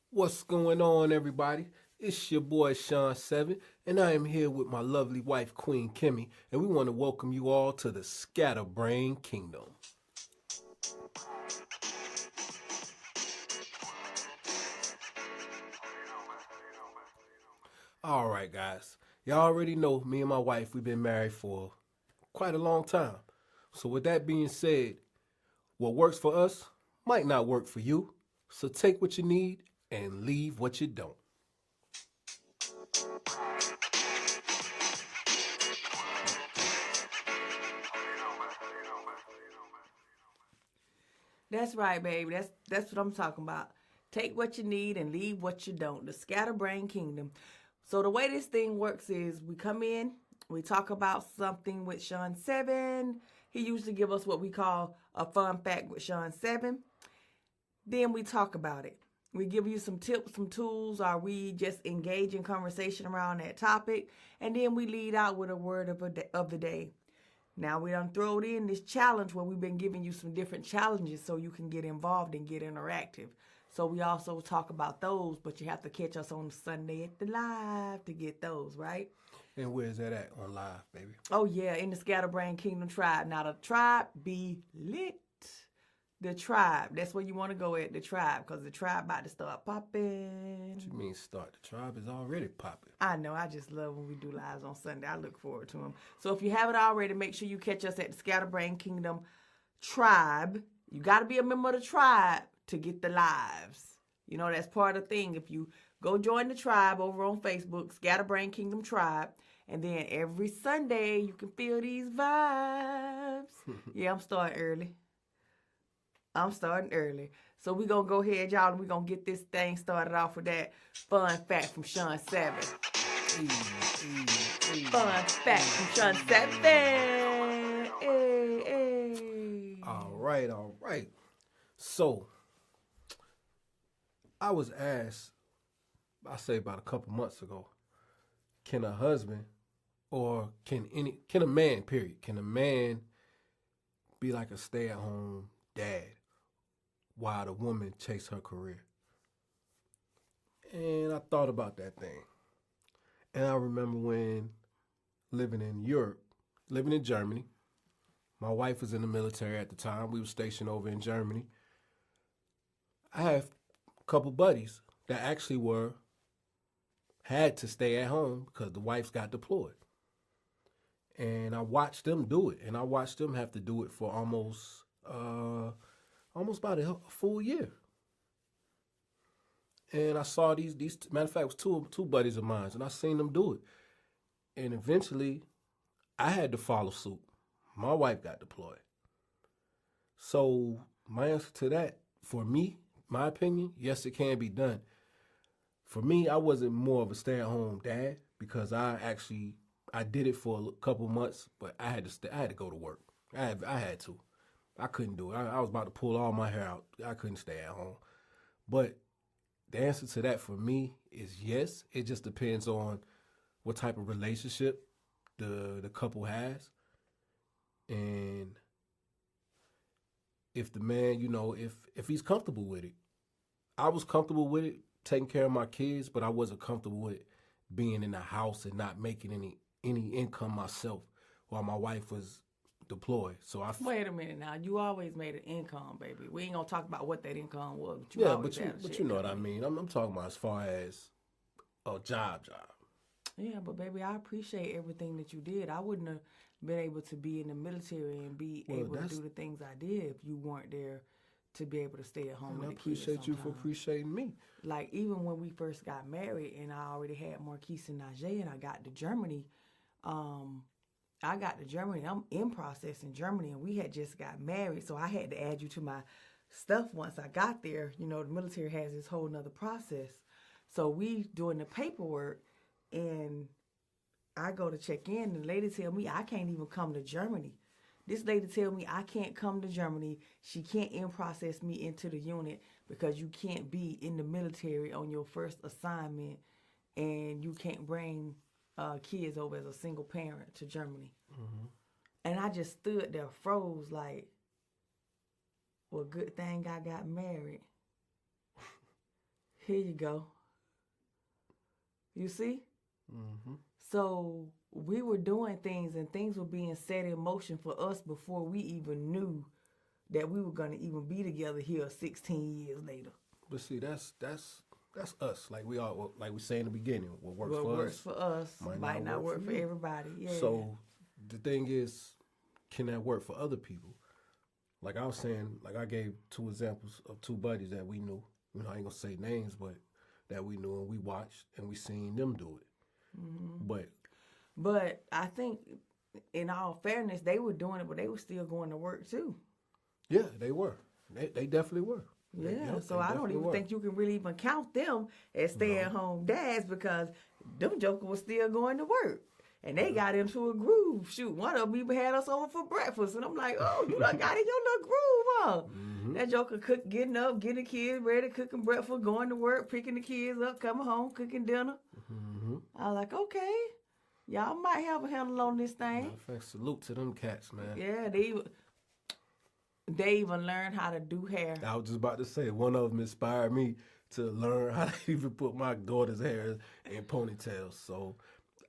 What's going on, everybody? It's your boy Sean Seven, and I am here with my lovely wife Queen Kimmy, and we want to welcome you all to the Scatterbrain Kingdom. All right, guys, y'all already know me and my wife. We've been married for quite a long time. So, with that being said, what works for us might not work for you. So, take what you need and leave what you don't. That's right, baby. That's what I'm talking about. Take what you need and leave what you don't. The scatterbrain kingdom. So the way this thing works is we come in, we talk about something with Sean Seven. He usually give us what we call a fun fact with Sean Seven. Then we talk about it. We give you some tips, some tools, or we just engage in conversation around that topic, and then we lead out with a word of the day. Now we done throw it in this challenge where we've been giving you some different challenges so you can get involved and get interactive. So we also talk about those, but you have to catch us on Sunday at the live to get those, right? And where's that at on live, baby? Oh yeah, in the Scatterbrain Kingdom Tribe. Now the tribe be lit. The tribe. That's where you want to go at, the tribe, because the tribe about to start popping. What you mean start? The tribe is already popping. I know. I just love when we do lives on Sunday. I look forward to them. So if you haven't already, make sure you catch us at the Scatterbrain Kingdom Tribe. You got to be a member of the tribe to get the lives. You know, that's part of the thing. If you go join the tribe over on Facebook, Scatterbrain Kingdom Tribe, and then every Sunday you can feel these vibes. Yeah, I'm starting early. I'm starting early. So we're going to go ahead, y'all, and we're going to get this thing started off with that fun fact from Sean Seven. Fun fact from Sean Seven. Hey, hey. All right, all right. So, I was asked, I say about a couple months ago, can a husband or can a man, period, can a man be like a stay-at-home dad while the woman chase her career? And I thought about that thing. And I remember when living in Europe, living in Germany, my wife was in the military at the time. We were stationed over in Germany. I have a couple buddies that actually had to stay at home because the wives got deployed. And I watched them do it, and I watched them have to do it for almost about a full year. And I saw these matter of fact, it was two buddies of mine, and I seen them do it. And eventually, I had to follow suit. My wife got deployed. So my answer to that, for me, my opinion, yes, it can be done. For me, I wasn't more of a stay-at-home dad because I did it for a couple months, but I had to I had to go to work. I had to. I couldn't do it. I was about to pull all my hair out. I couldn't stay at home. But the answer to that for me is yes. It just depends on what type of relationship the couple has, and if the man, if he's comfortable with it. I was comfortable with it, taking care of my kids, but I wasn't comfortable with being in the house and not making any income myself while my wife was deployed. So Wait a minute now. You always made an income, baby. We ain't going to talk about what that income was, but yeah, always had a but shit you know what I coming in. mean. I'm talking about as far as a job. Yeah, but baby, I appreciate everything that you did. I wouldn't have been able to be in the military and be Well, able to do the things I did if you weren't there to be able to stay at home and I with the kids appreciate you for sometimes. appreciating me. Like even when we first got married and I already had Marquise and Najee and I got to Germany, um, I'm in process in Germany and we had just got married. So I had to add you to my stuff once I got there. You know, the military has this whole nother process. So we doing the paperwork and I go to check in and the lady tell me I can't even come to Germany. This lady tell me I can't come to Germany. She can't in process me into the unit because you can't be in the military on your first assignment and you can't bring kids over as a single parent to Germany. And I just stood there, froze, like, well, good thing I got married. Here you go. You see? Mm-hmm. So we were doing things and things were being set in motion for us before we even knew that we were going to even be together here 16 years later. But see, that's us. Like we say in the beginning, what works What for works us for us might not work for you. everybody. Yeah. So the thing is, can that work for other people? Like I was saying, like I gave 2 examples of 2 buddies that we knew. You know, I ain't gonna say names, but that we knew and we watched and we seen them do it. Mm-hmm. But I think, in all fairness, they were doing it, but they were still going to work too. Yeah, they were. They definitely were. Yeah, so I don't even think you can really even count them as stay-at-home dads because them jokers were still going to work. And they got into a groove. Shoot, one of them even had us over for breakfast. And I'm like, oh, you done got in your little groove, huh? Mm-hmm. That joker getting up, getting the kids ready, cooking breakfast, going to work, picking the kids up, coming home, cooking dinner. Mm-hmm. I was like, okay, y'all might have a handle on this thing. Salute to them cats, man. Yeah, they even learned how to do hair. I was just about to say, one of them inspired me to learn how to even put my daughter's hair in ponytails. So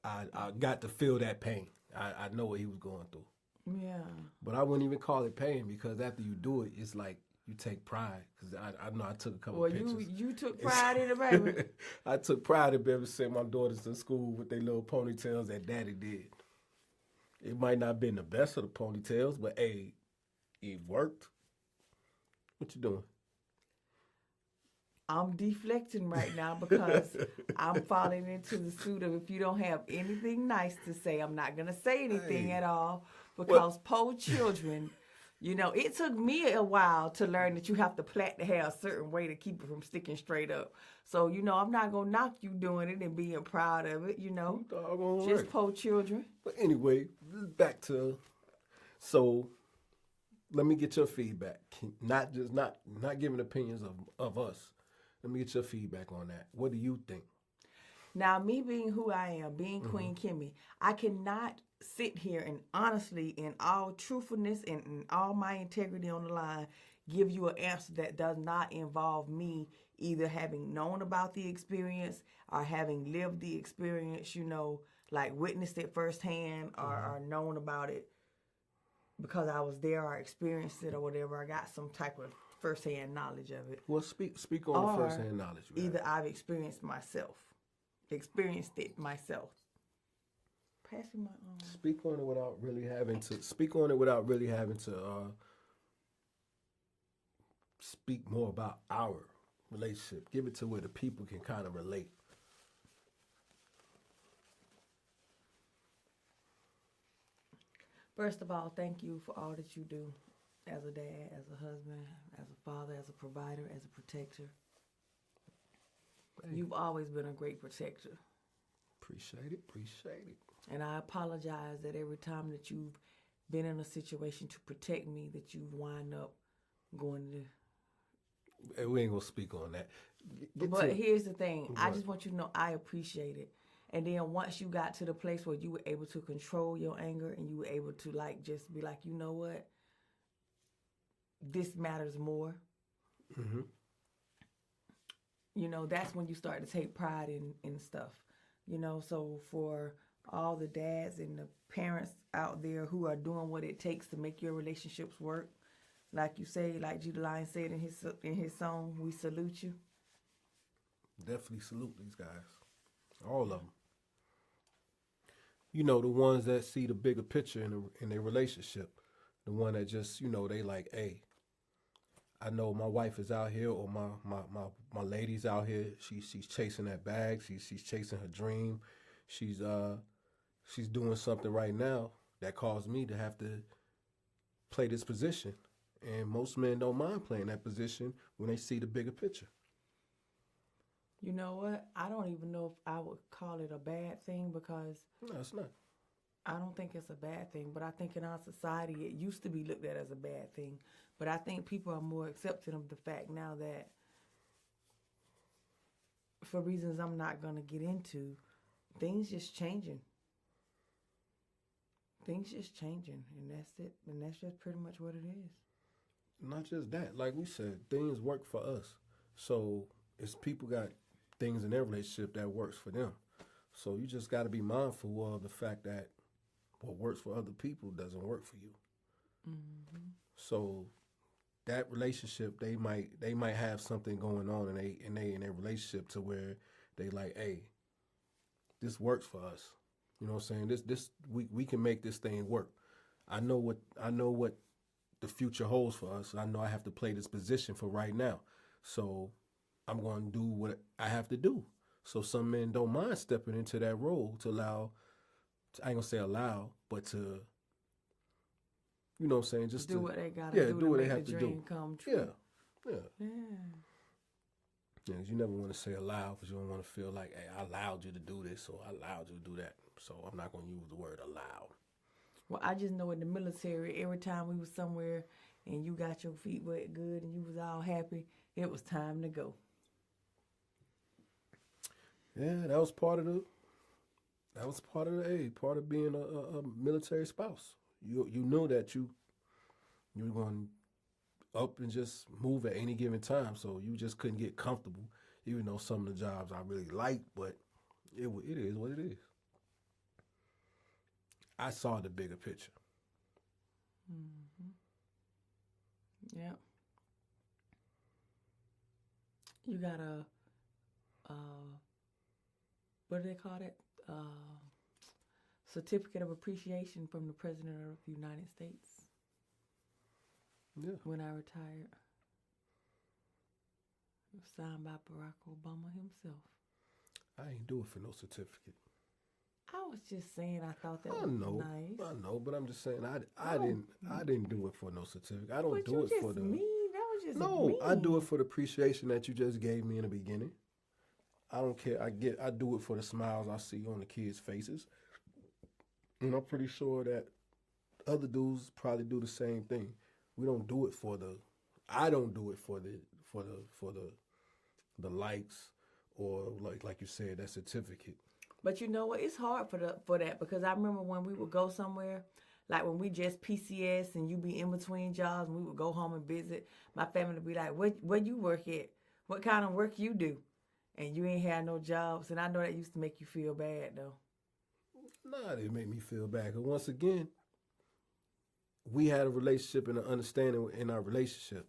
I got to feel that pain. I know what he was going through. Yeah. But I wouldn't even call it pain because after you do it, it's like you take pride. Because I know I took a couple pictures. Well, you took pride in it, baby. I took pride in being able to send my daughters to school with their little ponytails that daddy did. It might not have been the best of the ponytails, but hey, it worked. What you doing? I'm deflecting right now because I'm falling into the suit of if you don't have anything nice to say, I'm not going to say anything at all because poor children, you know, it took me a while to learn that you have to plait the hair a certain way to keep it from sticking straight up. So, you know, I'm not going to knock you doing it and being proud of it, you know. Just poor children. But anyway, back to, so let me get your feedback. Not giving opinions of us. Let me get your feedback on that. What do you think? Now, me being who I am, being Queen Kimmy, I cannot sit here and honestly, in all truthfulness and in all my integrity on the line, give you an answer that does not involve me either having known about the experience or having lived the experience, you know, like witnessed it firsthand or known about it because I was there or experienced it or whatever. I got some type of firsthand knowledge of it. Well, speak on the firsthand knowledge. Either I've experienced it myself. Passing my arm. Speak on it without really having to. Speak on it without really having to speak more about our relationship. Give it to where the people can kind of relate. First of all, thank you for all that you do. As a dad, as a husband, as a father, as a provider, as a protector. You've always been a great protector. Appreciate it. And I apologize that every time that you've been in a situation to protect me, that you wind up going to... We ain't going to speak on that. But here's the thing. What? I just want you to know I appreciate it. And then once you got to the place where you were able to control your anger and you were able to like just be like, you know what? This matters more. Mm-hmm. You know, that's when you start to take pride in stuff. You know, so for all the dads and the parents out there who are doing what it takes to make your relationships work, like you say, like G the Lion said in his song, we salute you. Definitely salute these guys. All of them. You know, the ones that see the bigger picture in their relationship. The one that just, you know, they like, hey, I know my wife is out here or my lady's out here. She's chasing that bag. She's chasing her dream. She's doing something right now that caused me to have to play this position. And most men don't mind playing that position when they see the bigger picture. You know what? I don't even know if I would call it a bad thing because... No, it's not. I don't think it's a bad thing, but I think in our society it used to be looked at as a bad thing. But I think people are more accepting of the fact now that, for reasons I'm not going to get into, things just changing. Things just changing, and that's it. And that's just pretty much what it is. Not just that. Like we said, things work for us. So It's people got things in their relationship that works for them. So you just got to be mindful of the fact that what works for other people doesn't work for you. Mm-hmm. So that relationship, they might have something going on in their relationship to where they like, hey, this works for us. You know what I'm saying? This we can make this thing work. I know what the future holds for us. I know I have to play this position for right now. So I'm going to do what I have to do. So some men don't mind stepping into that role to allow, I ain't going to say allow, but to, you know what I'm saying? Just do to, what they got yeah, to do do to what they make have the to dream do. come true. Yeah. Yeah. Yeah, 'cause you never want to say allow because you don't want to feel like, hey, I allowed you to do this or I allowed you to do that. So I'm not going to use the word allow. Well, I just know in the military, every time we was somewhere and you got your feet wet good and you was all happy, it was time to go. Yeah, that was part of the part of being a military spouse. You knew that you were going up and just move at any given time, so you just couldn't get comfortable. Even though some of the jobs I really liked, but it is what it is. I saw the bigger picture. Mm-hmm. Yeah. You got a, what do they call it? Certificate of appreciation from the President of the United States. Yeah. When I retired. It was signed by Barack Obama himself. I ain't do it for no certificate. I was just saying I thought that I was know, nice. I know, but I'm just saying I didn't do it for no certificate. I don't But do you it just for the mean. That was just No, mean. I do it for the appreciation that you just gave me in the beginning. I don't care. I do it for the smiles I see on the kids' faces. And I'm pretty sure that other dudes probably do the same thing. We don't do it for the I don't do it for the likes or like you said, that certificate. But you know what? It's hard for that because I remember when we would go somewhere, like when we just PCS and you be in between jobs and we would go home and visit, my family would be like, where you work at? What kind of work you do? And you ain't had no jobs. And I know that used to make you feel bad though. Nah, it made me feel bad. Because once again, we had a relationship and an understanding in our relationship.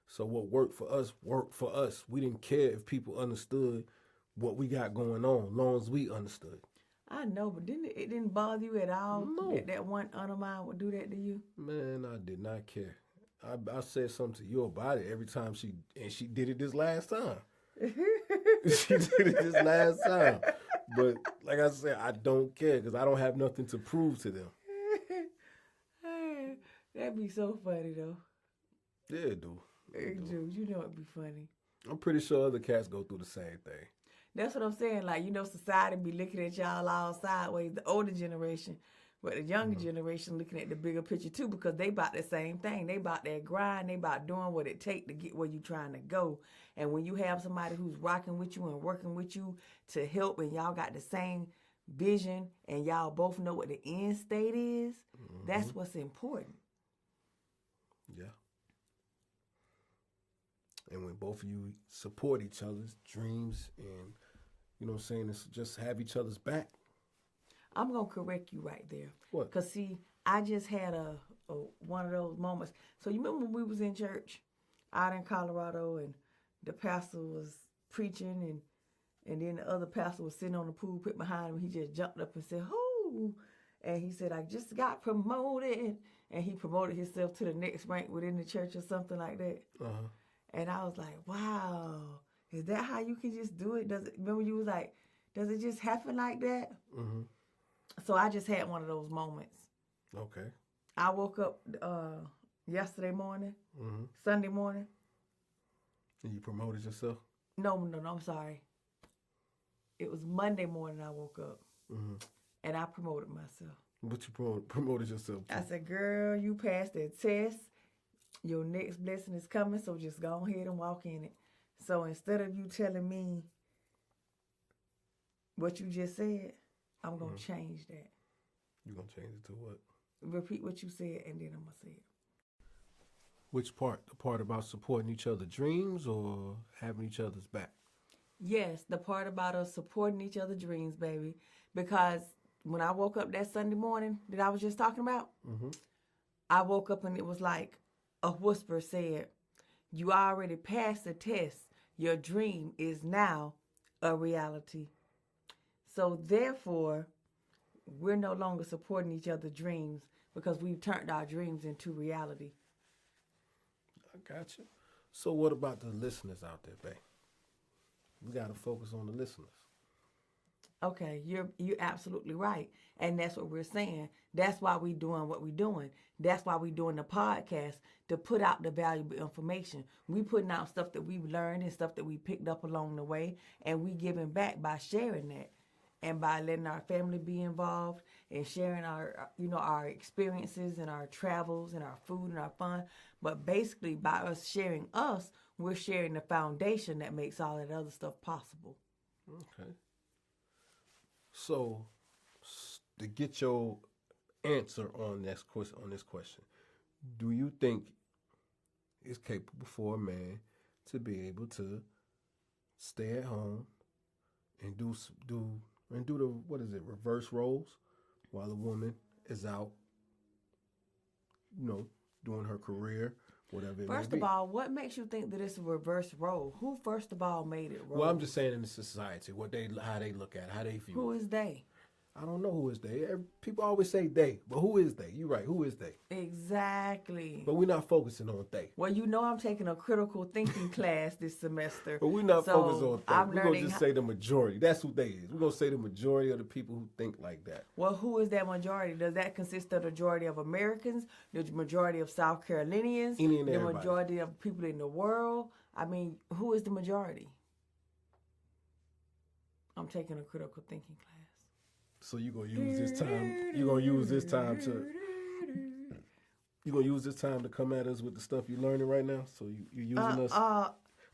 So what worked for us worked for us. We didn't care if people understood what we got going on, as long as we understood. I know, but it didn't bother you at all No. that one aunt of mine would do that to you? Man, I did not care. I said something to you about it every time she did it this last time. She did it this last time. But like I said, I don't care because I don't have nothing to prove to them. That'd be so funny though. Yeah, it do. You know it'd be funny. I'm pretty sure other cats go through the same thing. That's what I'm saying. Like, you know, society be looking at y'all all sideways, the older generation, but the younger generation looking at the bigger picture too, because they about the same thing. They about that grind. They about doing what it take to get where you trying to go. And when you have somebody who's rocking with you and working with you to help, and y'all got the same vision, and y'all both know what the end state is, that's what's important. Yeah. And when both of you support each other's dreams and, you know what I'm saying, it's just have each other's back. I'm going to correct you right there. What? Because, see, I just had a one of those moments. So you remember when we was in church out in Colorado and the pastor was preaching and then the other pastor was sitting on the pulpit behind him. He just jumped up and said, "Whoo!" And he said, "I just got promoted." And he promoted himself to the next rank within the church or something like that. Uh-huh. And I was like, wow, is that how you can just do it? Remember you was like, does it just happen like that? Mm-hmm. So I just had one of those moments. Okay. I woke up yesterday morning, Sunday morning. And you promoted yourself? No, I'm sorry. It was Monday morning I woke up. Mm-hmm. And I promoted myself. But you promoted yourself too. I said, girl, you passed that test. Your next blessing is coming, so just go ahead and walk in it. So instead of you telling me what you just said, I'm going to change that. You're going to change it to what? Repeat what you said, and then I'm going to say it. Which part? The part about supporting each other's dreams or having each other's back? Yes, the part about us supporting each other's dreams, baby. Because when I woke up that Sunday morning that I was just talking about, I woke up and it was like a whisper said, "You already passed the test. Your dream is now a reality." So therefore, we're no longer supporting each other's dreams because we've turned our dreams into reality. I got you. So what about the listeners out there, babe? We got to focus on the listeners. Okay, you're absolutely right, and that's what we're saying. That's why we're doing what we're doing. That's why we're doing the podcast to put out the valuable information. We putting out stuff that we've learned and stuff that we picked up along the way, and we giving back by sharing that, and by letting our family be involved and sharing our our experiences and our travels and our food and our fun. But basically, by us sharing us, we're sharing the foundation that makes all that other stuff possible. Okay. So, to get your answer on this question, do you think it's capable for a man to be able to stay at home and do the reverse roles while the woman is out, doing her career, whatever it may First be? of all, what makes you think that it's a reverse role? Who, first of all, made it role? Well, I'm just saying in the society, how they look at it, how they view Who it. is they? I don't know who is they. People always say they, but who is they? You're right. Who is they? Exactly. But we're not focusing on they. Well, I'm taking a critical thinking class this semester. But we're not focusing on they. I'm We're going learning to just say the majority. That's who they is. We're going to say the majority of the people who think like that. Well, who is that majority? Does that consist of the majority of Americans, the majority of South Carolinians, Any and the everybody. majority of people in the world? I mean, who is the majority? I'm taking a critical thinking class. So you're going to use this time. You're going to use this time to. You're going to use this time to come at us with the stuff you're learning right now. So you're using us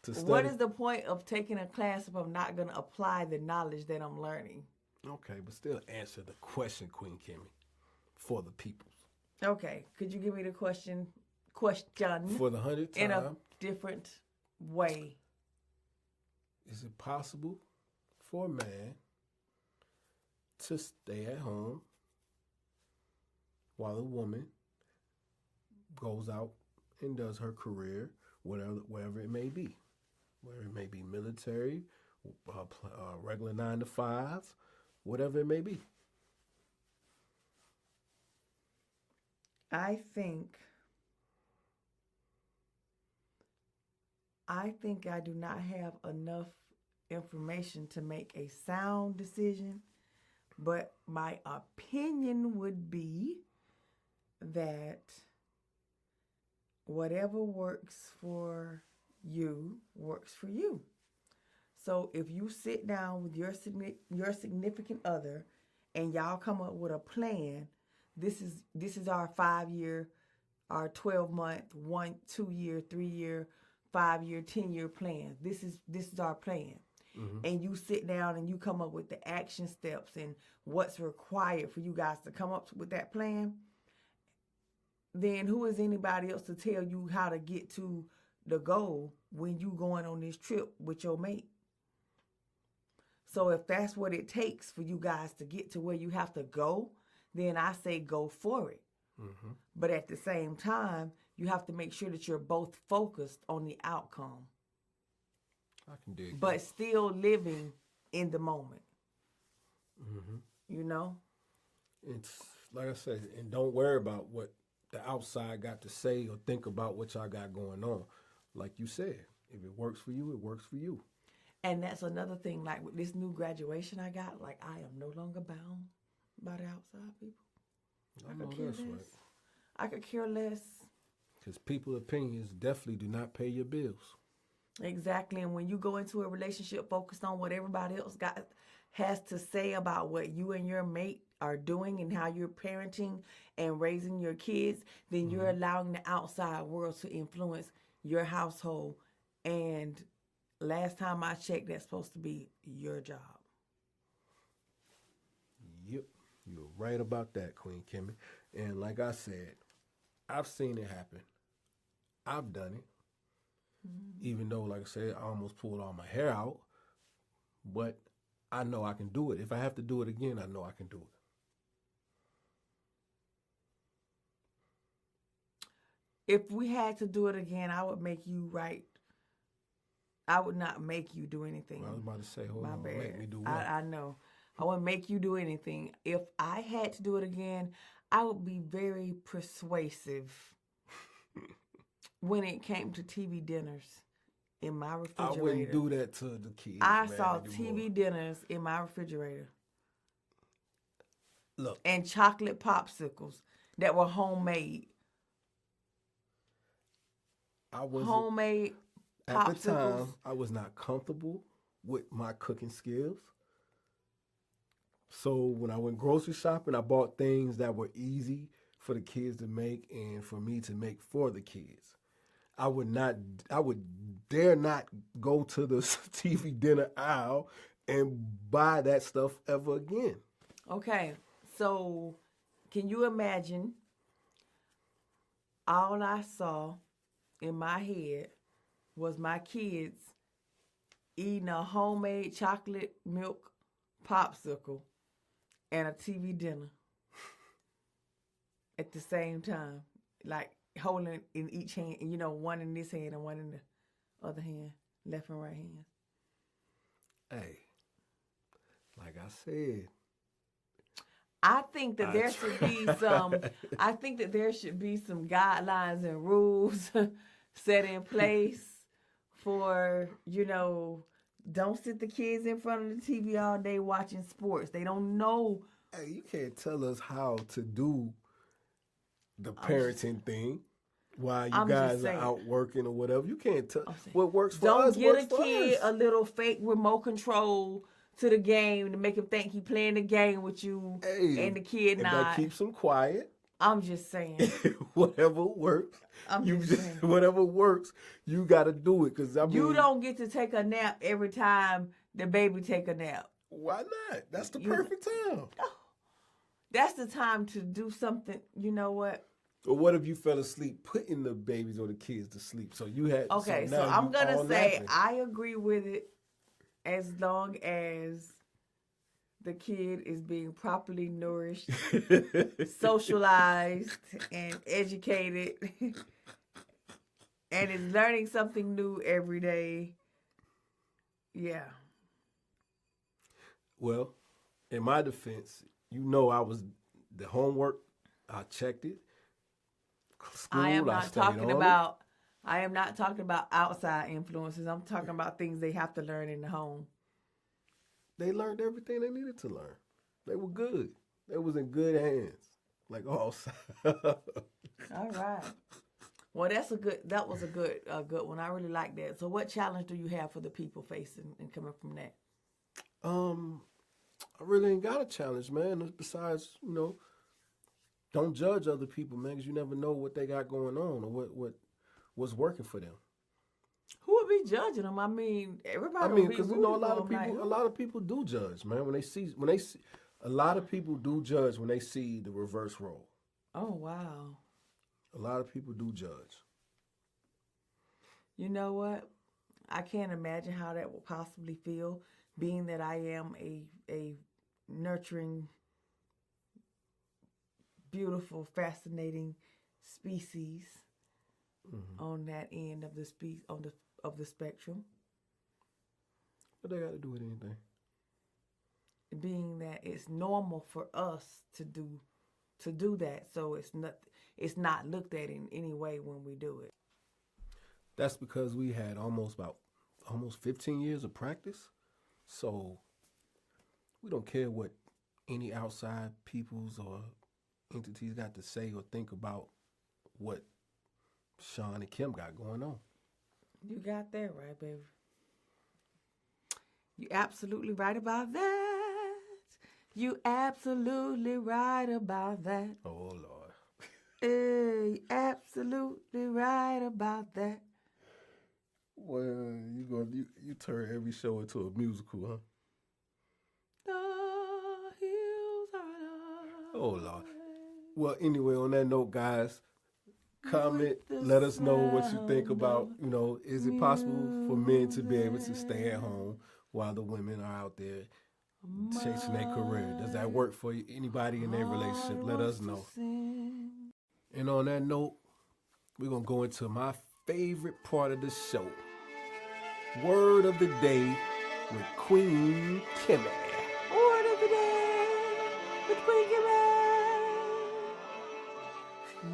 to study. What is the point of taking a class if I'm not going to apply the knowledge that I'm learning? Okay, but still answer the question, Queen Kimmy, for the people. Okay, could you give me the question For the 100th time. in a different way? Is it possible for a man to stay at home while a woman goes out and does her career, wherever it may be, whether it may be military, regular 9 to 5s, whatever it may be? I think I do not have enough information to make a sound decision, but my opinion would be that whatever works for you works for you. So if you sit down with your significant other and y'all come up with a plan, this is our 5-year, our 12-month, 1, 2 year, 3 year, 5 year, 10-year plan. This is our plan. Mm-hmm. And you sit down and you come up with the action steps and what's required for you guys to come up with that plan. Then who is anybody else to tell you how to get to the goal when you going on this trip with your mate? So if that's what it takes for you guys to get to where you have to go, then I say go for it. Mm-hmm. But at the same time, you have to make sure that you're both focused on the outcome. I can dig but that. Still living in the moment. Mm-hmm. You know? It's like I said, and don't worry about what the outside got to say or think about what y'all got going on. Like you said, if it works for you, it works for you. And that's another thing, like with this new graduation I got, like I am no longer bound by the outside people. I know that's right. I could care less. Because people's opinions definitely do not pay your bills. Exactly. And when you go into a relationship focused on what everybody else has to say about what you and your mate are doing and how you're parenting and raising your kids, then mm-hmm. you're allowing the outside world to influence your household. And last time I checked, that's supposed to be your job. Yep. You're right about that, Queen Kimmy. And like I said, I've seen it happen. I've done it. Mm-hmm. Even though, like I said, I almost pulled all my hair out. but I know I can do it. If I have to do it again, I know I can do it. If we had to do it again, I would make you write. I would not make you do anything. Well, I was about to say, hold My on, bad. make me do what? I know. I wouldn't make you do anything. If I had to do it again, I would be very persuasive when it came to TV dinners in my refrigerator. I wouldn't do that to the kids. I man, saw anymore. TV dinners in my refrigerator. Look, And chocolate popsicles that were homemade. I was Homemade at the popsicles. time. I was not comfortable with my cooking skills. So when I went grocery shopping, I bought things that were easy for the kids to make and for me to make for the kids. I would dare not go to the TV dinner aisle and buy that stuff ever again. Okay, so can you imagine all I saw in my head was my kids eating a homemade chocolate milk popsicle and a TV dinner at the same time, like holding in each hand, one in this hand and one in the other hand, left and right hand. Hey, like I said, I think that there should be some. I think that there should be some guidelines and rules set in place for don't sit the kids in front of the TV all day watching sports. They don't know. Hey, you can't tell us how to do the parenting thing while you guys are out working or whatever. You can't tell what works for us. Don't get a kid a little fake remote control to the game to make him think he playing the game with you, and the kid not. That keeps him quiet. I'm just saying. Whatever works. Whatever works, you got to do it. Cause you don't get to take a nap every time the baby take a nap. Why not? That's the perfect time. That's the time to do something. You know what? Or what if you fell asleep putting the babies or the kids to sleep? So you had. Okay, so I'm gonna say I agree with it as long as the kid is being properly nourished, socialized, and educated, and is learning something new every day. Yeah. Well, in my defense, I was the homework. I checked it. School, I am not talking about outside influences. I'm talking about things they have to learn in the home. They learned everything they needed to learn. They were good. They was in good hands. Like all sides. All right. Well, that was a good one. I really like that. So what challenge do you have for the people facing and coming from that? I really ain't got a challenge, man. Besides, don't judge other people, man, because you never know what they got going on or what's working for them. Who would be judging them? I mean, everybody. I mean, because a lot of people do judge, man. A lot of people do judge when they see the reverse role. Oh wow. A lot of people do judge. You know what? I can't imagine how that will possibly feel, being that I am a nurturing, beautiful, fascinating species on that end of the of the spectrum. What they got to do with anything? Being that it's normal for us to do that, so it's not looked at in any way when we do it. That's because we had almost 15 years of practice, so we don't care what any outside peoples or entities got to say or think about what Sean and Kim got going on. You got that right, baby. You absolutely right about that. You absolutely right about that. Oh, Lord. Hey, absolutely right about that. Well, you turn every show into a musical, huh? The hills are Oh, Lord. Well, anyway, on that note, guys, comment, let us know what you think about, is it possible for men to be able to stay at home while the women are out there chasing their career. Does that work for you? Anybody in their relationship? Let us know. And on that note, we're going to go into my favorite part of the show. Word of the day with Queen Kimmy. Word of the day with Queen Kimmy.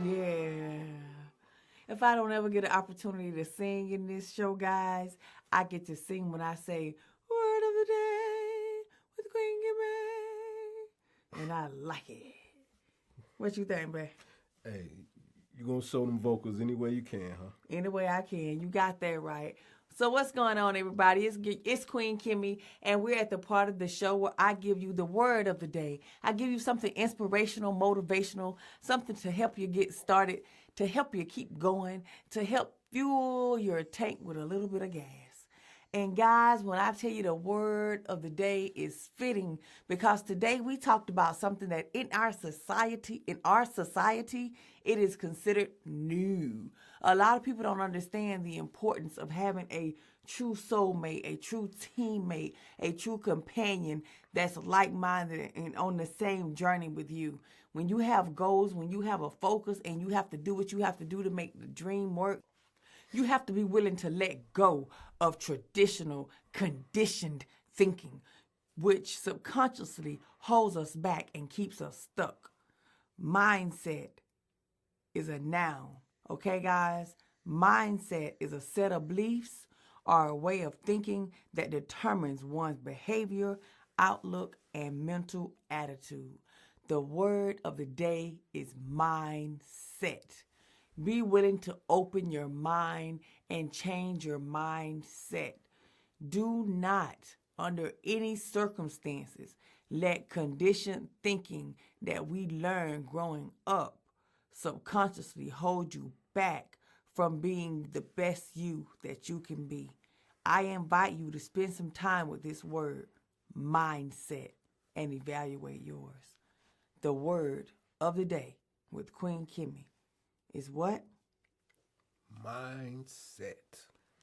Yeah. If I don't ever get an opportunity to sing in this show, guys, I get to sing when I say, Word of the day with Queen Kimmy. And I like it. What you think, babe? Hey, you going to show them vocals any way you can, huh? Any way I can. You got that right. So what's going on, everybody? It's Queen Kimmy, and we're at the part of the show where I give you the word of the day. I give you something inspirational, motivational, something to help you get started, to help you keep going, to help fuel your tank with a little bit of gas. And guys, when I tell you the word of the day is fitting, because today we talked about something that in our society, it is considered new. A lot of people don't understand the importance of having a true soulmate, a true teammate, a true companion that's like-minded and on the same journey with you. When you have goals, when you have a focus, and you have to do what you have to do to make the dream work, you have to be willing to let go of traditional, conditioned thinking, which subconsciously holds us back and keeps us stuck. Mindset is a noun, okay, guys? Mindset is a set of beliefs or a way of thinking that determines one's behavior, outlook, and mental attitude. The word of the day is mindset. Be willing to open your mind and change your mindset. Do not, under any circumstances, let conditioned thinking that we learn growing up subconsciously hold you back from being the best you that you can be. I invite you to spend some time with this word, mindset, and evaluate yours. The word of the day with Queen Kimmy is what? Mindset.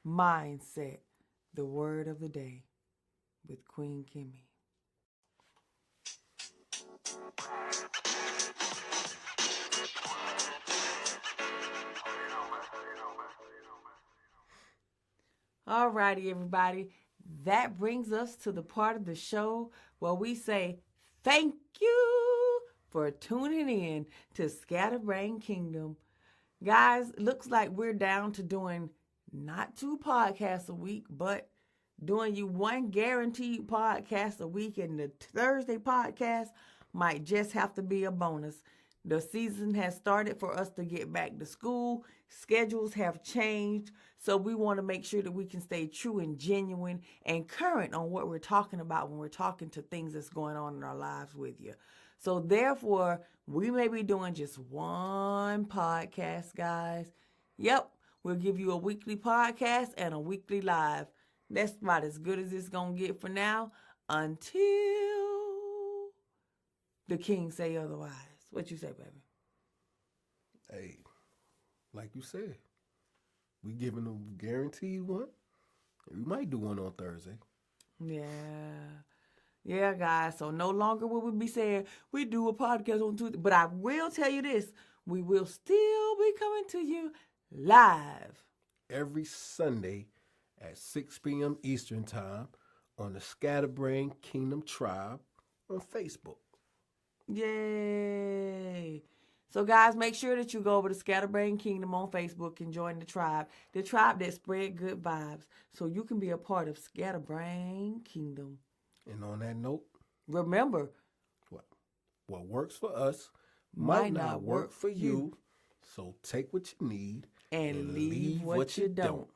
Mindset. The word of the day with Queen Kimmy. All righty, everybody. That brings us to the part of the show where we say thank you for tuning in to Scatterbrain Kingdom. Guys, looks like we're down to doing not 2 podcasts a week, but doing you 1 guaranteed podcast a week, and the Thursday podcast might just have to be a bonus. The season has started for us to get back to school. Schedules have changed, so we want to make sure that we can stay true and genuine and current on what we're talking about when we're talking to things that's going on in our lives with you. So therefore, we may be doing just 1 podcast, guys. Yep, we'll give you a weekly podcast and a weekly live. That's about as good as it's going to get for now until the king say otherwise. What you say, baby? Hey, like you said, we giving a guaranteed one. We might do one on Thursday. Yeah, guys. So no longer will we be saying we do a podcast on Tuesday. But I will tell you this. We will still be coming to you live every Sunday at 6 p.m. Eastern Time on the Scatterbrain Kingdom Tribe on Facebook. Yay. So, guys, make sure that you go over to Scatterbrain Kingdom on Facebook and join the tribe that spread good vibes, so you can be a part of Scatterbrain Kingdom. And on that note, remember, what works for us might not work for you. So take what you need and leave what you don't.